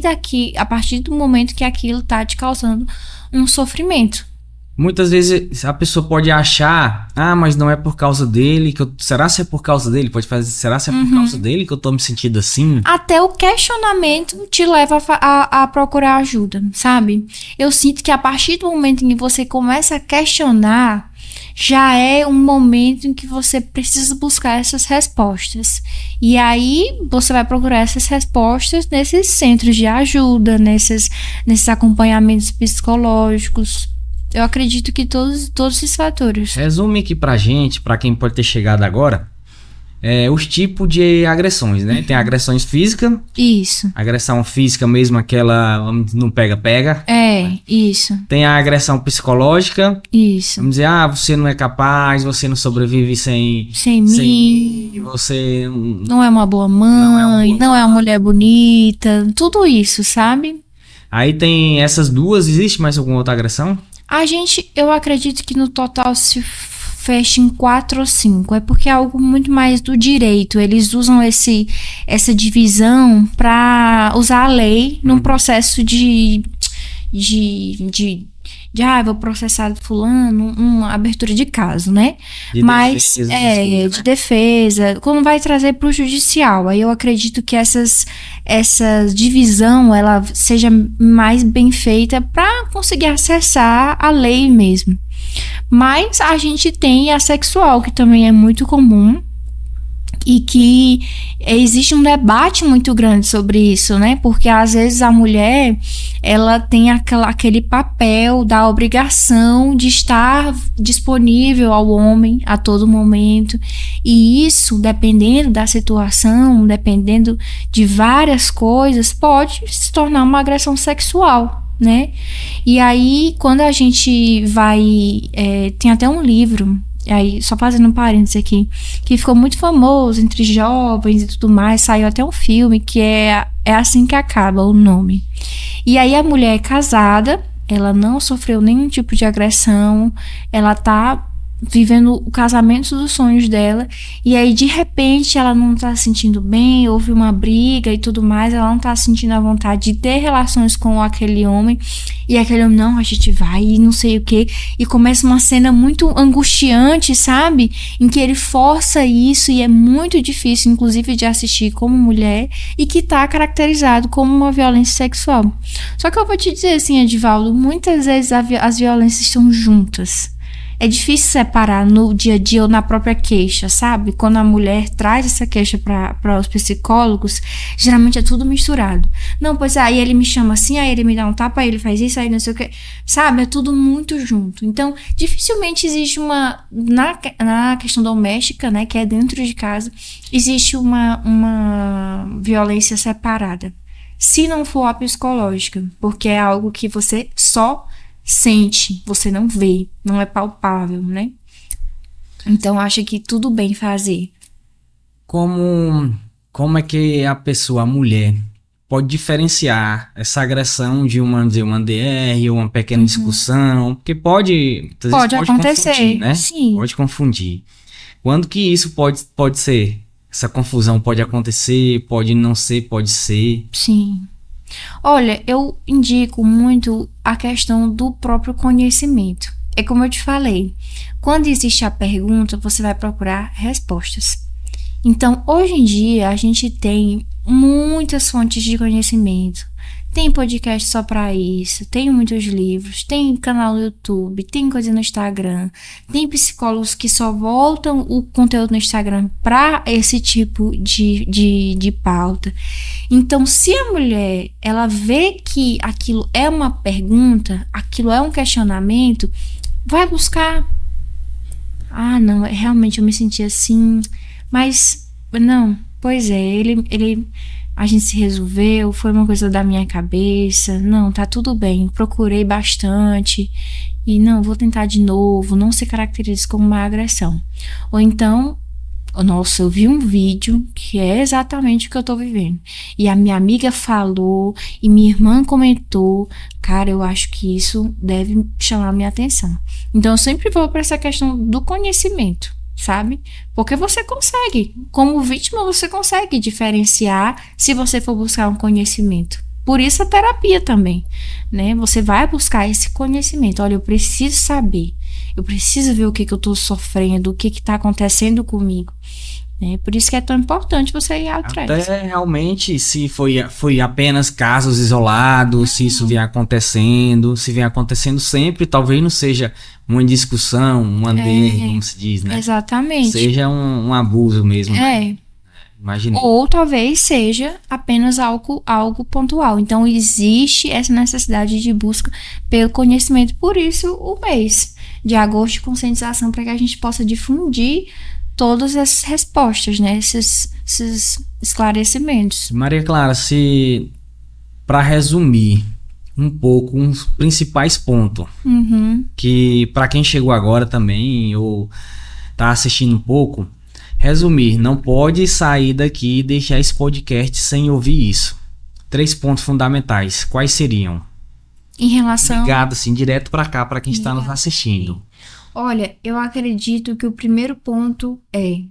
do momento que aquilo tá te causando um sofrimento. muitas vezes a pessoa pode achar, mas não é por causa dele que eu... Será se é por causa dele? Pode fazer, será se é por causa dele que eu tô me sentindo assim? Até o questionamento te leva a procurar ajuda, sabe? Eu sinto que a partir do momento em que você começa a questionar, já é um momento em que você precisa buscar essas respostas. E aí você vai procurar essas respostas nesses centros de ajuda, nesses acompanhamentos psicológicos. Eu acredito que todos esses fatores. Resume aqui pra gente, pra quem pode ter chegado agora, os tipos de agressões, né? Tem agressões físicas. Isso. Agressão física mesmo, aquela não pega-pega. Isso. Tem a agressão psicológica. Isso. Vamos dizer, você não é capaz, você não sobrevive sem mim, você não é uma boa mãe, não é uma mulher bonita, tudo isso, sabe? Aí tem essas duas, existe mais alguma outra agressão? Eu acredito que no total se fecha em 4 ou 5. É porque é algo muito mais do direito. Eles usam essa divisão para usar a lei num processo vou processar fulano, uma abertura de caso, né? De defesa, quando vai trazer para o judicial. Aí eu acredito que essa divisão, ela seja mais bem feita para conseguir acessar a lei mesmo. Mas a gente tem a sexual, que também é muito comum, e que existe um debate muito grande sobre isso, né? Porque às vezes a mulher, ela tem aquele papel da obrigação de estar disponível ao homem a todo momento. E isso, dependendo da situação, dependendo de várias coisas, pode se tornar uma agressão sexual, né? E aí, quando a gente vai... tem até um livro... Aí, só fazendo um parênteses aqui, que ficou muito famoso entre jovens e tudo mais, saiu até um filme que é Assim que Acaba, o nome. E aí a mulher é casada, ela não sofreu nenhum tipo de agressão, ela tá vivendo o casamento dos sonhos dela, e aí de repente ela não tá se sentindo bem, houve uma briga e tudo mais, ela não tá sentindo a vontade de ter relações com aquele homem, e aquele homem, não, a gente vai e não sei o que, e começa uma cena muito angustiante, sabe? Em que ele força isso, e é muito difícil, inclusive, de assistir como mulher, e que tá caracterizado como uma violência sexual. Só que eu vou te dizer assim, Edivaldo, muitas vezes as violências estão juntas. É difícil separar no dia a dia ou na própria queixa, sabe? Quando a mulher traz essa queixa para os psicólogos, geralmente é tudo misturado. Não, pois aí ele me chama assim, aí ele me dá um tapa, aí ele faz isso, aí não sei o que. Sabe? É tudo muito junto. Então, dificilmente existe na questão doméstica, né, que é dentro de casa, existe uma violência separada. Se não for a psicológica, porque é algo que você só sente, você não vê, não é palpável, né? Então, acho que tudo bem fazer. Como é que a pessoa, a mulher, pode diferenciar essa agressão de uma DR ou uma pequena discussão? Porque pode acontecer, confundir, né? Sim. Pode confundir. Quando que isso pode ser? Essa confusão pode acontecer, pode não ser, pode ser. Sim. Olha, eu indico muito a questão do próprio conhecimento. É como eu te falei, quando existe a pergunta, você vai procurar respostas. Então, hoje em dia, a gente tem muitas fontes de conhecimento. Tem podcast só para isso, tem muitos livros, tem canal no YouTube, tem coisa no Instagram, tem psicólogos que só voltam o conteúdo no Instagram para esse tipo de pauta. Então, se a mulher, ela vê que aquilo é uma pergunta, aquilo é um questionamento, vai buscar. Ah, não, realmente eu me senti assim, mas não, pois é, a gente se resolveu, foi uma coisa da minha cabeça, não, tá tudo bem, procurei bastante, e não, vou tentar de novo, não se caracteriza como uma agressão. Ou então, nossa, eu vi um vídeo que é exatamente o que eu tô vivendo, e a minha amiga falou, e minha irmã comentou, cara, eu acho que isso deve chamar minha atenção. Então, eu sempre vou para essa questão do conhecimento, sabe? Porque você consegue, como vítima, você consegue diferenciar se você for buscar um conhecimento. Por isso a terapia também, né? Você vai buscar esse conhecimento. Olha, eu preciso saber, eu preciso ver o que eu tô sofrendo, o que tá acontecendo comigo. Por isso que é tão importante você ir atrás. Até realmente, se foi apenas casos isolados, se isso vem acontecendo, se vem acontecendo sempre, talvez não seja uma discussão, uma DR, como se diz, né? Exatamente. Seja um abuso mesmo. Imaginei. Ou talvez seja apenas algo pontual. Então, existe essa necessidade de busca pelo conhecimento. Por isso, o mês de agosto de conscientização, para que a gente possa difundir todas essas respostas, né? Esses esclarecimentos. Maria Clara, para resumir um pouco uns principais pontos, que para quem chegou agora também ou tá assistindo um pouco, resumir, não pode sair daqui e deixar esse podcast sem ouvir isso. 3 pontos fundamentais, quais seriam? Em relação... Ligado assim, direto para cá, para quem está nos assistindo. Olha, eu acredito que o primeiro ponto é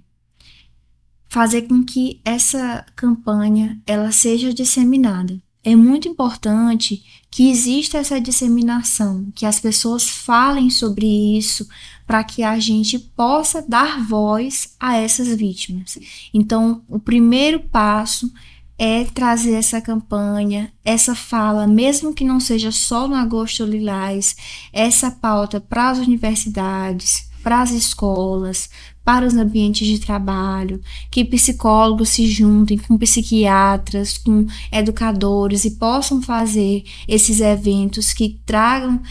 fazer com que essa campanha ela seja disseminada. É muito importante que exista essa disseminação, que as pessoas falem sobre isso, para que a gente possa dar voz a essas vítimas. Então, o primeiro passo é trazer essa campanha, essa fala, mesmo que não seja só no Agosto Lilás, essa pauta para as universidades, para as escolas, para os ambientes de trabalho, que psicólogos se juntem com psiquiatras, com educadores e possam fazer esses eventos que tragam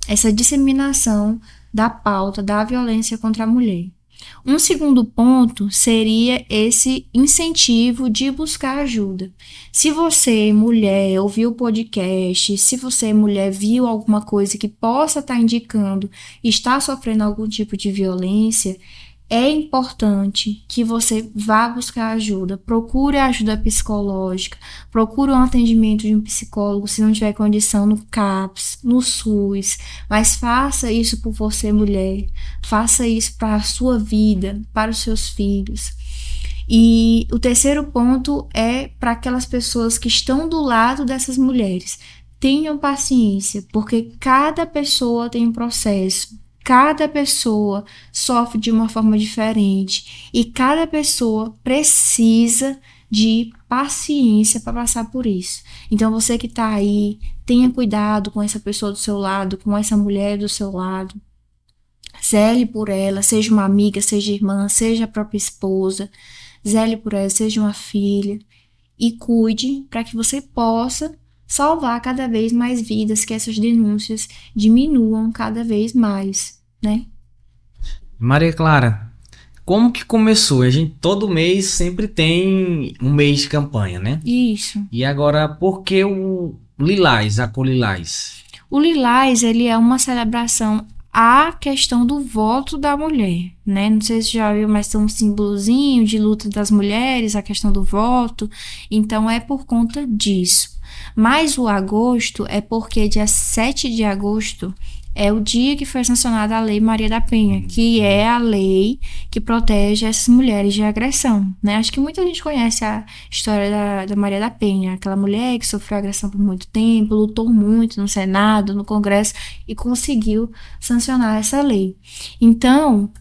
essa disseminação da pauta da violência contra a mulher. Um segundo ponto seria esse incentivo de buscar ajuda. Se você, mulher, ouviu o podcast, se você, mulher, viu alguma coisa que possa estar indicando está sofrendo algum tipo de violência, é importante que você vá buscar ajuda, procure ajuda psicológica, procure um atendimento de um psicólogo se não tiver condição no CAPS, no SUS, mas faça isso por você, mulher, faça isso para a sua vida, para os seus filhos. E o terceiro ponto é para aquelas pessoas que estão do lado dessas mulheres. Tenham paciência, porque cada pessoa tem um processo. Cada pessoa sofre de uma forma diferente e cada pessoa precisa de paciência para passar por isso. Então, você que está aí, tenha cuidado com essa pessoa do seu lado, com essa mulher do seu lado. Zele por ela, seja uma amiga, seja irmã, seja a própria esposa. Zele por ela, seja uma filha. E cuide para que você possa salvar cada vez mais vidas, que essas denúncias diminuam cada vez mais, né? Maria Clara, como que começou? A gente todo mês sempre tem um mês de campanha, né? Isso. E agora, por que o Lilás, a cor Lilás? O Lilás, ele é uma celebração à questão do voto da mulher, né? Não sei se já viu, mas tem um símbolozinho de luta das mulheres, a questão do voto. Então, é por conta disso. Mas o agosto é porque dia 7 de agosto é o dia que foi sancionada a Lei Maria da Penha, que é a lei que protege essas mulheres de agressão, né? Acho que muita gente conhece a história da Maria da Penha, aquela mulher que sofreu agressão por muito tempo, lutou muito no Senado, no Congresso e conseguiu sancionar essa lei. Então,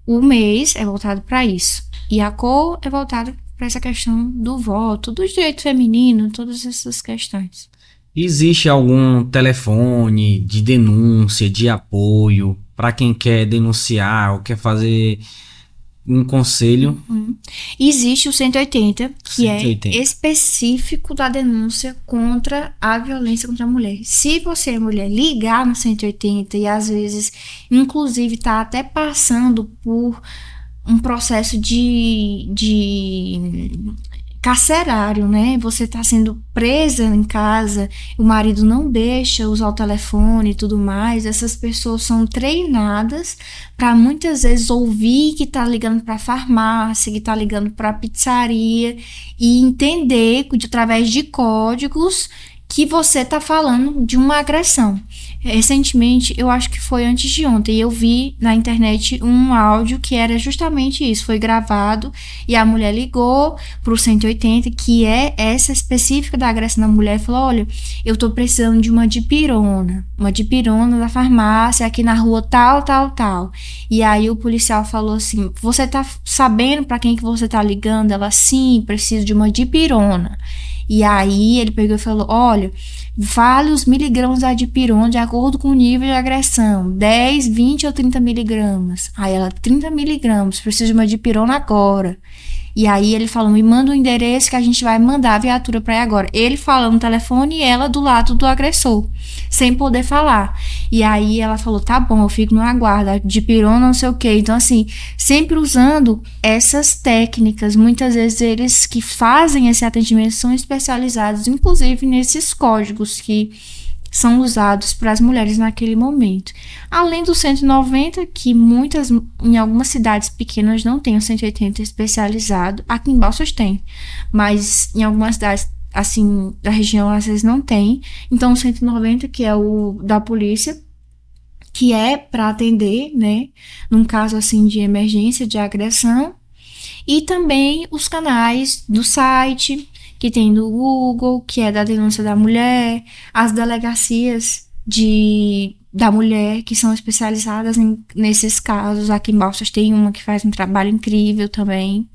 o mês é voltado para isso. E a cor é voltada para essa questão do voto, do direito feminino, todas essas questões. Existe algum telefone de denúncia, de apoio para quem quer denunciar ou quer fazer um conselho? Existe o 180, que 180. é específico da denúncia contra a violência contra a mulher. Se você é mulher, ligar no 180 e às vezes, inclusive, tá até passando por um processo de carcerário, né? Você tá sendo presa em casa, o marido não deixa usar o telefone e tudo mais. Essas pessoas são treinadas para muitas vezes ouvir que tá ligando para farmácia, que tá ligando para pizzaria e entender através de códigos que você tá falando de uma agressão. Recentemente, eu acho que foi antes de ontem, eu vi na internet um áudio que era justamente isso, foi gravado e a mulher ligou pro 180, que é essa específica da agressão da mulher, e falou: olha, eu tô precisando de uma dipirona da farmácia aqui na rua tal, tal, tal. E aí o policial falou assim: você tá sabendo pra quem que você tá ligando? Ela: sim, preciso de uma dipirona. E aí ele pegou e falou: olha, vale os miligramas da dipirona de acordo com o nível de agressão, 10, 20 ou 30 miligramas. Aí ela: 30 miligramas, preciso de uma dipirona agora. E aí ele falou: me manda o endereço que a gente vai mandar a viatura pra ir agora. Ele falando no telefone e ela do lado do agressor, sem poder falar. E aí ela falou: tá bom, eu fico no aguardo, dipirona não sei o quê. Então assim, sempre usando essas técnicas. Muitas vezes eles que fazem esse atendimento são especializados, inclusive nesses códigos que são usados para as mulheres naquele momento. Além do 190, que em algumas cidades pequenas não tem o 180 especializado, aqui em Balsas tem, mas em algumas cidades, assim, da região, às vezes não tem. Então, o 190, que é o da polícia, que é para atender, né, num caso, assim, de emergência, de agressão, e também os canais do site, que tem do Google, que é da denúncia da mulher, as delegacias da mulher, que são especializadas nesses casos. Aqui em Balsas tem uma que faz um trabalho incrível também.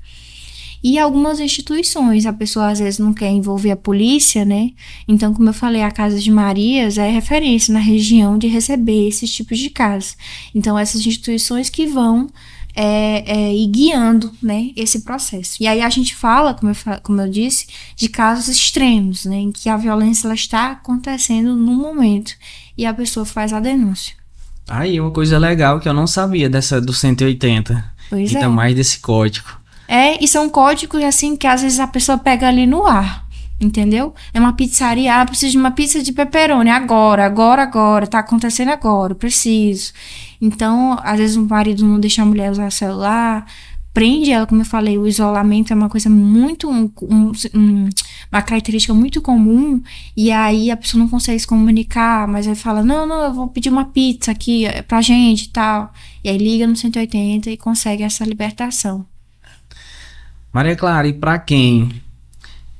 E algumas instituições, a pessoa às vezes não quer envolver a polícia, né? Então, como eu falei, a Casa de Marias é referência na região de receber esses tipos de casos. Então, essas instituições que vão ir guiando, né, esse processo. E aí a gente fala, como eu disse, de casos extremos, né, em que a violência ela está acontecendo no momento e a pessoa faz a denúncia. Aí, uma coisa legal que eu não sabia dessa do 180. Pois Ainda mais desse código. E são códigos assim que às vezes a pessoa pega ali no ar, entendeu? É uma pizzaria, preciso de uma pizza de pepperoni agora, tá acontecendo agora, preciso. Então, às vezes o marido não deixa a mulher usar o celular, prende ela, como eu falei, o isolamento é uma coisa muito, uma característica muito comum, e aí a pessoa não consegue se comunicar, mas aí fala: não, eu vou pedir uma pizza aqui pra gente e tal. E aí liga no 180 e consegue essa libertação. Maria Clara, e pra quem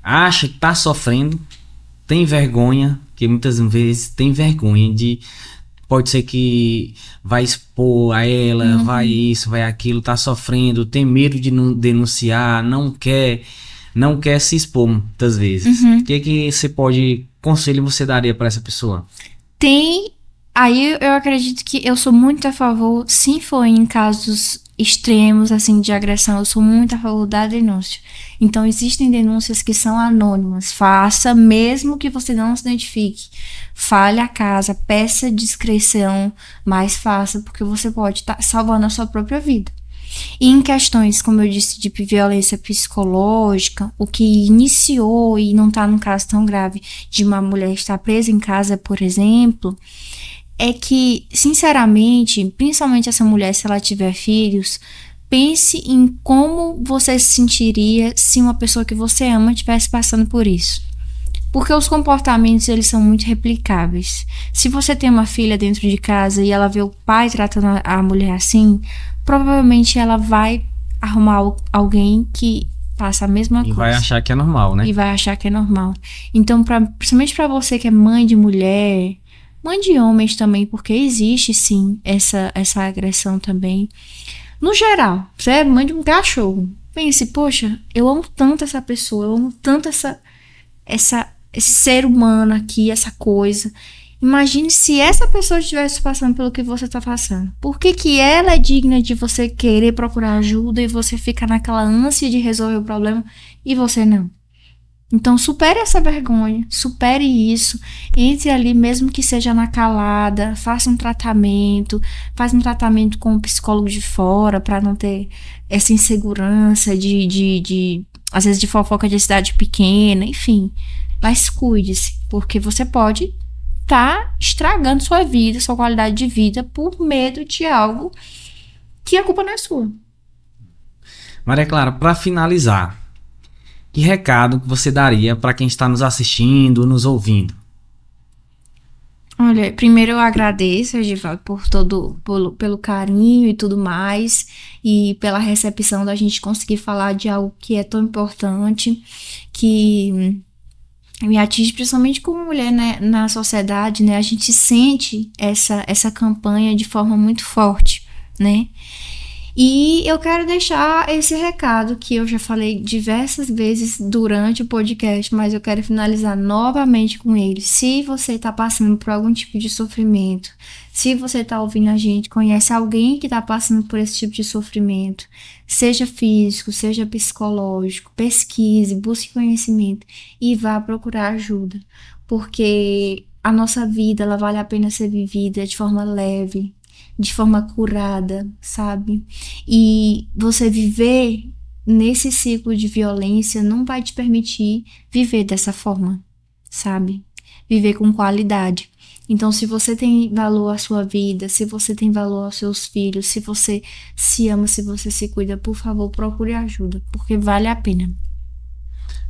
acha que tá sofrendo, tem vergonha, que muitas vezes tem vergonha de... Pode ser que vai expor a ela, vai isso, vai aquilo, tá sofrendo, tem medo de denunciar, não quer se expor muitas vezes. O que conselho você daria para essa pessoa? Aí eu acredito que eu sou muito a favor, se for em casos extremos, assim, de agressão, eu sou muito a favor da denúncia. Então, existem denúncias que são anônimas. Faça, mesmo que você não se identifique. Fale a casa, peça discrição, mas faça, porque você pode estar salvando a sua própria vida. E em questões, como eu disse, de violência psicológica, o que iniciou e não está num caso tão grave de uma mulher estar presa em casa, por exemplo, é que, sinceramente, principalmente essa mulher, se ela tiver filhos, pense em como você se sentiria se uma pessoa que você ama estivesse passando por isso. Porque os comportamentos, eles são muito replicáveis. Se você tem uma filha dentro de casa e ela vê o pai tratando a mulher assim, provavelmente ela vai arrumar alguém que passa a mesma coisa. E vai achar que é normal, né? E vai achar que é normal. Então, principalmente para você que é mãe de mulher, mãe de homens também, porque existe sim essa agressão também. No geral, você é mãe de um cachorro. Pense: poxa, eu amo tanto essa pessoa, eu amo tanto esse ser humano aqui, essa coisa. Imagine se essa pessoa estivesse passando pelo que você está passando. Por que ela é digna de você querer procurar ajuda e você fica naquela ânsia de resolver o problema e você não? Então, supere essa vergonha, supere isso, entre ali, mesmo que seja na calada, faça um tratamento, faz um tratamento com um psicólogo de fora, para não ter essa insegurança às vezes de fofoca de cidade pequena, enfim. Mas cuide-se, porque você pode estar estragando sua vida, sua qualidade de vida, por medo de algo que a culpa não é sua. Maria Clara, para finalizar, que recado que você daria para quem está nos assistindo, nos ouvindo? Olha, primeiro eu agradeço, Edivaldo, pelo carinho e tudo mais, e pela recepção da gente conseguir falar de algo que é tão importante, que me atinge principalmente como mulher, né, na sociedade, né? A gente sente essa campanha de forma muito forte, né? E eu quero deixar esse recado que eu já falei diversas vezes durante o podcast, mas eu quero finalizar novamente com ele. Se você está passando por algum tipo de sofrimento, se você está ouvindo a gente, conhece alguém que está passando por esse tipo de sofrimento, seja físico, seja psicológico, pesquise, busque conhecimento e vá procurar ajuda, porque a nossa vida, ela vale a pena ser vivida de forma leve, de forma curada, sabe? E você viver nesse ciclo de violência não vai te permitir viver dessa forma, sabe? Viver com qualidade. Então, se você tem valor à sua vida, se você tem valor aos seus filhos, se você se ama, se você se cuida, por favor, procure ajuda, porque vale a pena.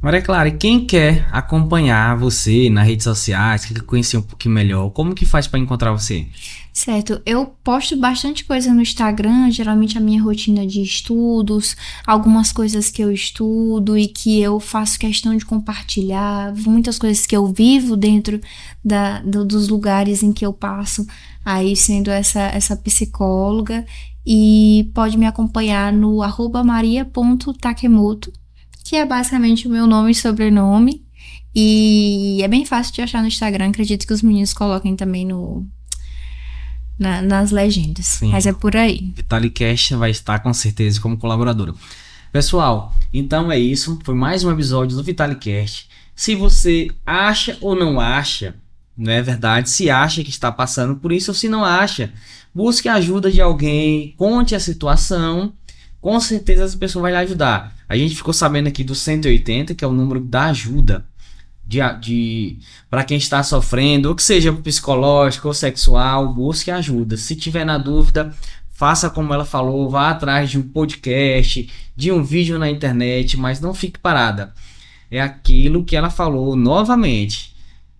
Maria Clara, e quem quer acompanhar você nas redes sociais, quer conhecer um pouquinho melhor, como que faz para encontrar você? Certo, eu posto bastante coisa no Instagram, geralmente a minha rotina de estudos, algumas coisas que eu estudo e que eu faço questão de compartilhar, muitas coisas que eu vivo dentro dos lugares em que eu passo, aí sendo essa psicóloga, e pode me acompanhar no @maria.takemoto, que é basicamente o meu nome e sobrenome, e é bem fácil de achar no Instagram, acredito que os meninos coloquem também nas legendas. Sim. Mas é por aí. VitaliCast vai estar com certeza como colaboradora. Pessoal, então é isso. Foi mais um episódio do VitaliCast. Se você acha ou não acha, não é verdade, se acha que está passando por isso ou se não acha, busque a ajuda de alguém, conte a situação, com certeza essa pessoa vai lhe ajudar. A gente ficou sabendo aqui do 180, que é o número da ajuda para quem está sofrendo, ou que seja psicológico ou sexual, busque ajuda. Se tiver na dúvida, faça como ela falou, vá atrás de um podcast, de um vídeo na internet, mas não fique parada. É aquilo que ela falou novamente.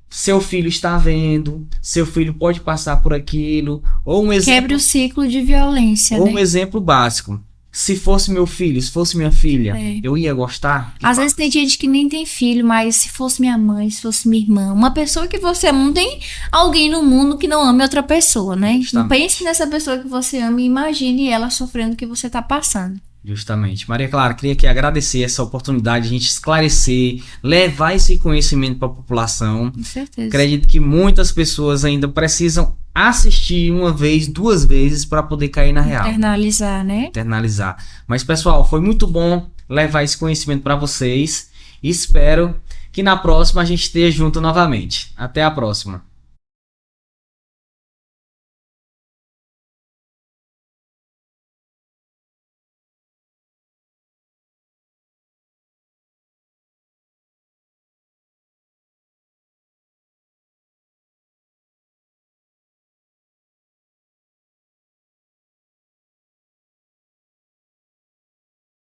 Seu filho está vendo, seu filho pode passar por aquilo, ou um exemplo, quebre o ciclo de violência, ou né? um exemplo básico. Se fosse meu filho, se fosse minha filha, eu ia gostar? Às vezes tem gente que nem tem filho, mas se fosse minha mãe, se fosse minha irmã, uma pessoa que você ama, não tem alguém no mundo que não ame outra pessoa, né? Justamente. Não pense nessa pessoa que você ama e imagine ela sofrendo o que você tá passando. Justamente. Maria Clara, queria aqui agradecer essa oportunidade de a gente esclarecer, levar esse conhecimento para a população. Com certeza. Acredito que muitas pessoas ainda precisam assistir uma vez, duas vezes para poder cair na real. Internalizar, né? Internalizar. Mas, pessoal, foi muito bom levar esse conhecimento para vocês. E espero que na próxima a gente esteja junto novamente. Até a próxima.